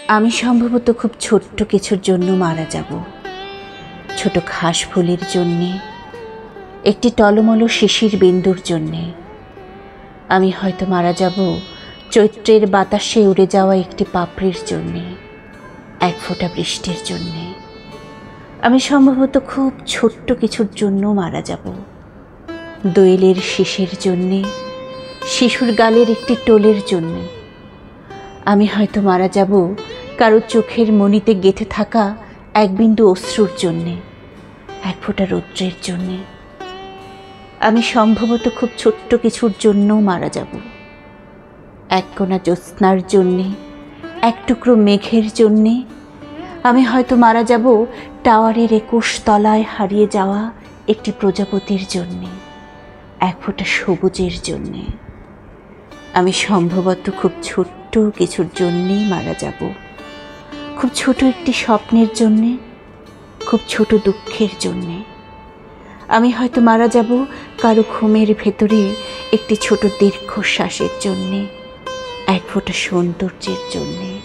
আমি সম্ভবত খুব ছোট্ট কিছুর জন্য মারা যাব। ছোট ঘাস ফুলের জন্যে, একটি টলমল শিশির বিন্দুর জন্যে। আমি হয়তো মারা যাব চৈত্রের বাতাসে উড়ে যাওয়া একটি পাপড়ির জন্যে, এক ফোঁটা বৃষ্টির জন্যে। আমি সম্ভবত খুব ছোট্ট কিছুর জন্য মারা যাব। দোয়েলের শীষের জন্যে, শিশুর গালের একটি টোলের জন্যে। আমি হয়তো মারা যাব কারো চোখের মণিতে গেঁথে থাকা এক বিন্দু অশ্রুর জন্যে, এক ফোঁটা রৌদ্রের জন্যে। আমি সম্ভবত খুব ছোট্ট কিছুর জন্যও মারা যাব। এক কোণা জ্যোৎস্নার জন্যে, এক টুকরো মেঘের জন্যে। আমি হয়তো মারা যাব টাওয়ারের 21 তলায় হারিয়ে যাওয়া একটি প্রজাপতির জন্যে, এক ফোঁটা সবুজের জন্যে। আমি সম্ভবত খুব ছোট্ট কিছুর জন্যেই মারা যাব। খুব ছোট একটি স্বপ্নের জন্যে, খুব ছোট দুঃখের জন্যে। আমি হয়তো মারা যাব কারো ঘুমের ভেতরে একটি ছোট দীর্ঘশ্বাসের জন্যে, এক ফোঁটা সৌন্দর্যের জন্যে।